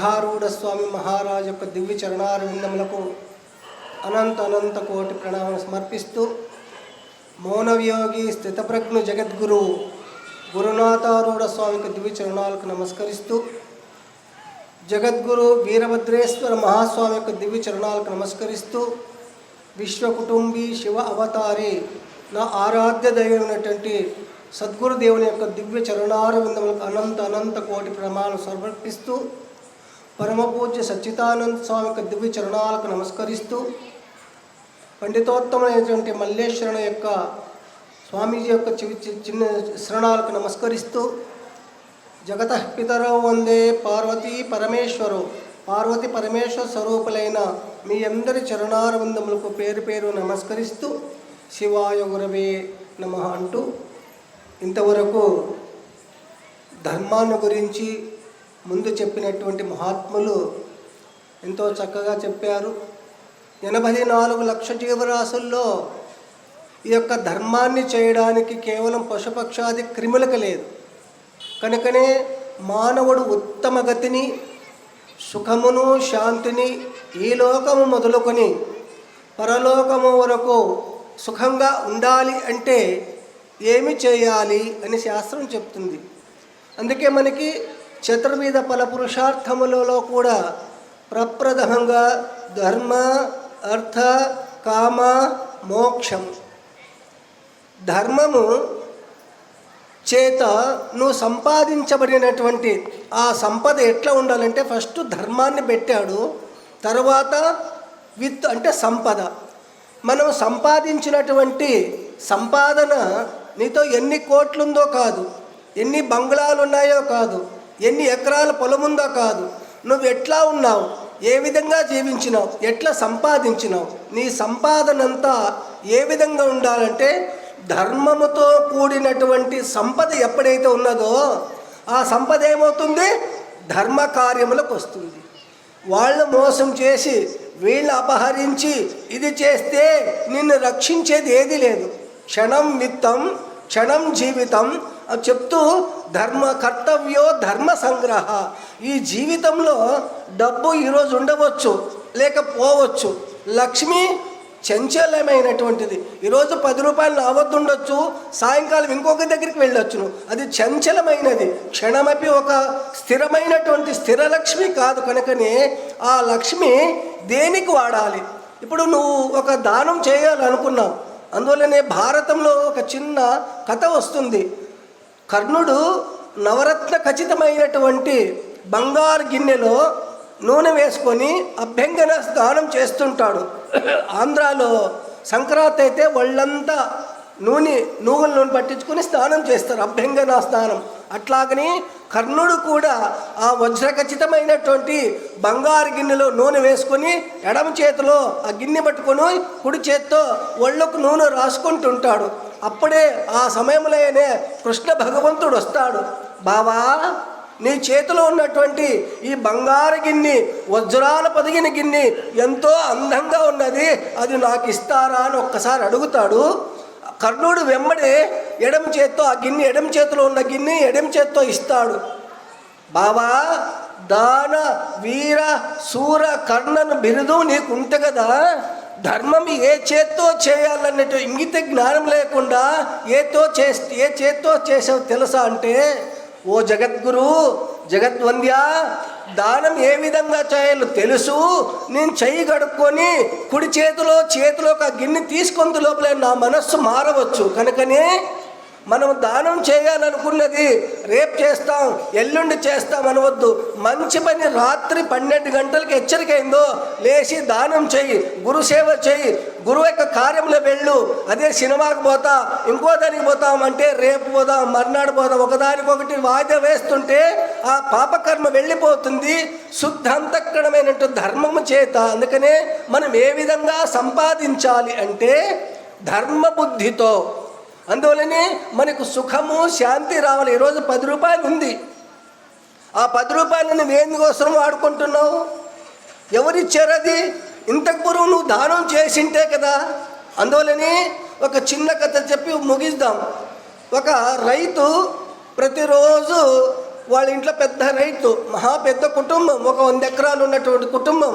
సిద్ధారూఢ స్వామి మహారాజు యొక్క దివ్య చరణారవిందములకు అనంత కోటి ప్రణామం సమర్పిస్తూ, మౌనవియోగి స్థితప్రజ్ఞు జగద్గురు గురునాథారూఢ స్వామికి దివ్య చరణాలకు నమస్కరిస్తూ, జగద్గురు వీరభద్రేశ్వర మహాస్వామి యొక్క దివ్య చరణాలకు నమస్కరిస్తూ, విశ్వకుటుంబీ శివ అవతారి నా ఆరాధ్య దైవమైనటువంటి సద్గురుదేవుని యొక్క దివ్య చరణారవిందములకు అనంత కోటి ప్రమాణం సమర్పిస్తూ, పరమపూజ్య సచ్చిదానంద స్వామి యొక్క దివ్య చరణాలకు నమస్కరిస్తూ, పండితోత్తమైనటువంటి మల్లేశ్వరుల యొక్క స్వామీజీ యొక్క చిన్న శరణాలకు నమస్కరిస్తూ, జగతః పితరౌ వందే పార్వతీ పరమేశ్వర స్వరూపులైన మీ అందరి చరణారవిందములకు పేరు నమస్కరిస్తూ, శివాయ గురవే నమః అంటూ, ఇంతవరకు ధర్మాన్ని గురించి ముందు చెప్పినటువంటి మహాత్ములు ఎంతో చక్కగా చెప్పారు. 84 లక్షల జీవరాశుల్లో ఈ యొక్క ధర్మాన్ని చేయడానికి కేవలం పశుపక్షాది క్రిములకు లేదు. కనుకనే మానవుడు ఉత్తమ గతిని, సుఖమును, శాంతిని ఈ లోకము మొదలుకొని పరలోకము వరకు సుఖంగా ఉండాలి అంటే ఏమి చేయాలి అని శాస్త్రం చెప్తుంది. అందుకే మనకి చతుర్విధ ఫల పురుషార్థములలో కూడా ప్రప్రథమంగా ధర్మ, అర్థ, కామ, మోక్షం. ధర్మము చేత నువ్వు సంపాదించబడినటువంటి ఆ సంపద ఎట్లా ఉండాలంటే ఫస్ట్ ధర్మాన్ని పెట్టాడు, తర్వాత విత్ అంటే సంపద. మనం సంపాదించినటువంటి సంపాదన నీతో ఎన్ని కోట్లుందో కాదు, ఎన్ని బంగ్లాలు ఉన్నాయో కాదు, ఎన్ని ఎకరాల పొలం ఉందో కాదు, నువ్వు ఎట్లా ఉన్నావు, ఏ విధంగా జీవించినావు, ఎట్లా సంపాదించినావు, నీ సంపాదనంతా ఏ విధంగా ఉండాలంటే ధర్మముతో కూడినటువంటి సంపద ఎప్పుడైతే ఉన్నదో ఆ సంపద ఏమవుతుంది, ధర్మ కార్యములకు వస్తుంది. వాళ్ళు మోసం చేసి వీళ్ళు అపహరించి ఇది చేస్తే నిన్ను రక్షించేది ఏది లేదు. క్షణం విత్తం క్షణం జీవితం అని చెప్తూ ధర్మ కర్తవ్యో ధర్మ సంగ్రహ. ఈ జీవితంలో డబ్బు ఈరోజు ఉండవచ్చు, లేకపోవచ్చు. లక్ష్మి చంచలమైనటువంటిది. ఈరోజు 10 రూపాయలు నా వద్ద ఉండొచ్చు, సాయంకాలం ఇంకొక దగ్గరికి వెళ్ళొచ్చును. అది చంచలమైనది, క్షణమపి ఒక స్థిరమైనటువంటి స్థిరలక్ష్మి కాదు. కనుకనే ఆ లక్ష్మి దేనికి వాడాలి? ఇప్పుడు నువ్వు ఒక దానం చేయాలనుకున్నావు, అందువల్లనే భారతంలో ఒక చిన్న కథ వస్తుంది. కర్ణుడు నవరత్న ఖచ్చితమైనటువంటి బంగారు గిన్నెలో నూనె వేసుకొని అభ్యంగన స్నానం చేస్తుంటాడు. ఆంధ్రాలో సంక్రాంతి అయితే వాళ్ళంతా నువ్వుల నూనె పట్టించుకొని స్నానం చేస్తారు, అభ్యంగన స్నానం. అట్లాగని కర్ణుడు కూడా ఆ వజ్రఖచ్చితమైనటువంటి బంగారు గిన్నెలో నూనె వేసుకొని ఎడమ చేతిలో ఆ గిన్నె పట్టుకొని కుడి చేత్తో ఒళ్ళకు నూనె రాసుకుంటుంటాడు. అప్పుడే ఆ సమయంలోనే కృష్ణ భగవంతుడు వస్తాడు. బావా, నీ చేతిలో ఉన్నటువంటి ఈ బంగారు గిన్నె, వజ్రాల పొదిగిన గిన్నె ఎంతో అందంగా ఉన్నది, అది నాకు ఇస్తారా అని ఒక్కసారి అడుగుతాడు. కర్ణుడు వెంబడి ఎడమ చేత్తో ఆ గిన్నె, ఎడమ చేతిలో ఉన్న గిన్నె ఎడమ చేత్తో ఇస్తాడు. బావా, దాన వీర శూర కర్ణను బిరుదు నీకు ఉంటే కదా, ధర్మం ఏ చేత్తో చేయాలన్నట్టు ఇంగిత జ్ఞానం లేకుండా ఏ చేత్తో చేసావు తెలుసా అంటే, ఓ జగద్గురు జగద్వంద్య, దానం ఏ విధంగా చేయాలో తెలుసు. నేను చెయ్యి కడుక్కొని కుడి చేతిలో ఒక గిన్నె తీసుకొని లోపలే నా మనస్సు మారవచ్చు. కనుకనే మనం దానం చేయాలనుకున్నది రేపు చేస్తాం, ఎల్లుండి చేస్తాం అనవద్దు. మంచి పని రాత్రి 12 గంటలకు హెచ్చరిక అయిందో లేచి దానం చెయ్యి, గురుసేవ చెయ్యి, గురువు యొక్క కార్యంలో వెళ్ళు. అదే సినిమాకి పోతా, ఇంకో దానికి పోతామంటే రేపు పోదాం, మర్నాడు పోదాం, ఒకదానికొకటి వాయిదా వేస్తుంటే ఆ పాపకర్మ వెళ్ళిపోతుంది. శుద్ధ అంతఃకరణమైనటువంటి ధర్మము చేత. అందుకనే మనం ఏ విధంగా సంపాదించాలి అంటే ధర్మబుద్ధితో. అందువల్లనే మనకు సుఖము శాంతి రావాలి. ఈరోజు 10 రూపాయలు ఉంది, ఆ 10 రూపాయలు నువ్వు ఎందుకోసం వాడుకుంటున్నావు? ఎవరిచ్చారు అది? ఇంతకు పూర్వం నువ్వు దానం చేసింటే కదా. అందువల్లనే ఒక చిన్న కథ చెప్పి ముగిద్దాం. ఒక రైతు ప్రతిరోజు వాళ్ళ ఇంట్లో పెద్ద రైతు, మహా పెద్ద కుటుంబం, ఒక 100 ఎకరాలు ఉన్నటువంటి కుటుంబం.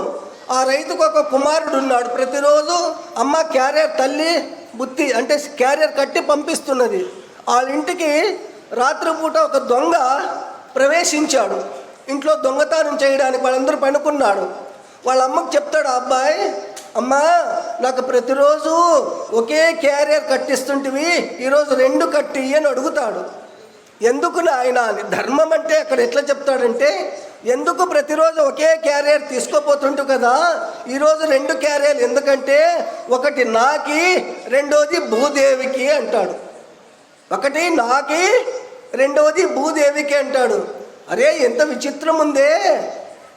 ఆ రైతుకు ఒక కుమారుడు ఉన్నాడు. ప్రతిరోజు అమ్మ క్యారియర్, తల్లి బుత్తి అంటే క్యారియర్ కట్టి పంపిస్తున్నది. వాళ్ళ ఇంటికి రాత్రిపూట ఒక దొంగ ప్రవేశించాడు. ఇంట్లో దొంగతనం చేయడానికి వాళ్ళందరూ పనుకున్నాడు. వాళ్ళ అమ్మకు చెప్తాడు ఆ అబ్బాయి, అమ్మా నాకు ప్రతిరోజు ఒకే క్యారియర్ కట్టిస్తుంటివి, ఈరోజు 2 కట్టి అని అడుగుతాడు. ఎందుకు నాయన అని. ధర్మం అంటే అక్కడ ఎట్లా చెప్తాడంటే, ఎందుకు ప్రతిరోజు ఒకే క్యారియర్ తీసుకోపోతుంటావు కదా, ఈరోజు 2 క్యారియర్లు ఎందుకంటే, ఒకటి నాకి, రెండోది భూదేవికి అంటాడు. ఒకటి నాకి, రెండవది భూదేవికి అంటాడు. అరే ఎంత విచిత్రం ఉందే,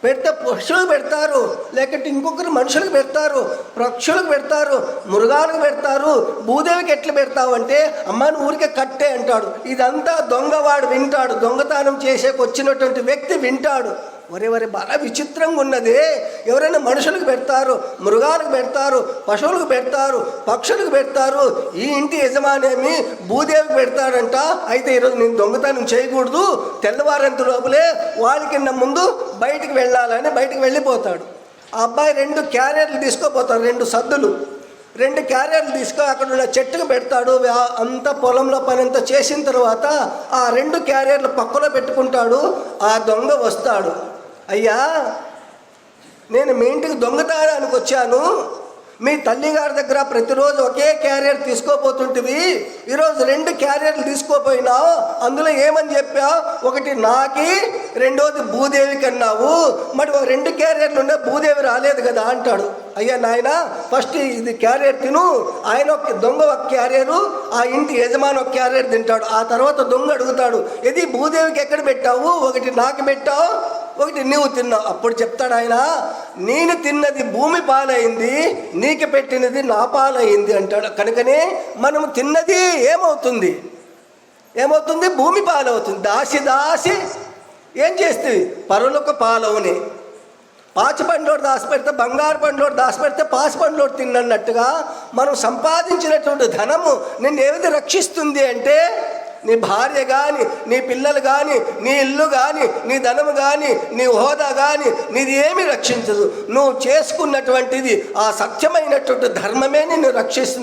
పెడితే పక్షులకు పెడతారు, లేకపోతే ఇంకొకరు మనుషులకు పెడతారు, పక్షులకు పెడతారు, మృగాలకు పెడతారు, భూదేవికి ఎట్లా పెడతావు అంటే, అమ్మాని ఊరికే కట్టే అంటాడు. ఇదంతా దొంగవాడు వింటాడు, దొంగతనం చేసేకి వచ్చినటువంటి వ్యక్తి వింటాడు. వరే బాగా విచిత్రంగా ఉన్నది, ఎవరైనా మనుషులకు పెడతారు, మృగాలకు పెడతారు, పశువులకు పెడతారు, పక్షులకు పెడతారు, ఈ ఇంటి యజమానేమి భూదేవికి పెడతాడంట. అయితే ఈరోజు నేను దొంగతనం చేయకూడదు, తెల్లవారంత లోపలే వాళ్ళకి ముందు బయటికి వెళ్ళాలని బయటికి వెళ్ళిపోతాడు. ఆ అబ్బాయి 2 క్యారియర్లు తీసుకోపోతాడు, 2 సద్దులు. 2 క్యారియర్లు తీసుకొని అక్కడ ఉన్న చెట్టుకు పెడతాడు. అంతా పొలంలో పని అంతా చేసిన తర్వాత ఆ 2 క్యారియర్లు పక్కలో పెట్టుకుంటాడు. ఆ దొంగ వస్తాడు, అయ్యా నేను మీ ఇంటికి దొంగతనానికి వచ్చాను, మీ తల్లిగారి దగ్గర ప్రతిరోజు ఒకే క్యారియర్ తీసుకోపోతుంటివి, ఈరోజు 2 క్యారియర్లు తీసుకోపోయినావు, అందులో ఏమని చెప్పావు, ఒకటి నాకి, రెండోది భూదేవికి అన్నావు, మరి 2 క్యారియర్లు ఉండే భూదేవి రాలేదు కదా అంటాడు. అయ్యా నాయన, ఫస్ట్ ఇది క్యారియర్ తిను. ఆయన ఒక దొంగ ఒక క్యారియరు, ఆ ఇంటి యజమాని ఒక క్యారియర్ తింటాడు. ఆ తర్వాత దొంగ అడుగుతాడు, ఇది భూదేవికి ఎక్కడ పెట్టావు, ఒకటి నాకు పెట్టావు, ఒకటి నీవు తిన్నావు. అప్పుడు చెప్తాడు ఆయన, నేను తిన్నది భూమి పాలైంది, నీకు పెట్టినది నా పాలైంది అంటాడు. కనుకనే మనం తిన్నది ఏమవుతుంది, భూమి పాలవుతుంది. దాసి ఏం చేస్తుంది, పరులకు పాలవుని. పాచి పండ్లోడు దాచిపెడితే, బంగారు పండ్లోడు దాచిపెడితే పాచి పండ్లోడు తిన్నట్టుగా మనం సంపాదించినటువంటి ధనము నిన్ను ఏది రక్షిస్తుంది అంటే, నీ భార్య కానీ, నీ పిల్లలు కానీ, నీ ఇల్లు కానీ, నీ ధనము కానీ, నీ హోదా కానీ నీది ఏమీ రక్షించదు. నువ్వు చేసుకున్నటువంటిది ఆ సత్యమైనటువంటి ధర్మమే నిన్ను రక్షిస్తుంది.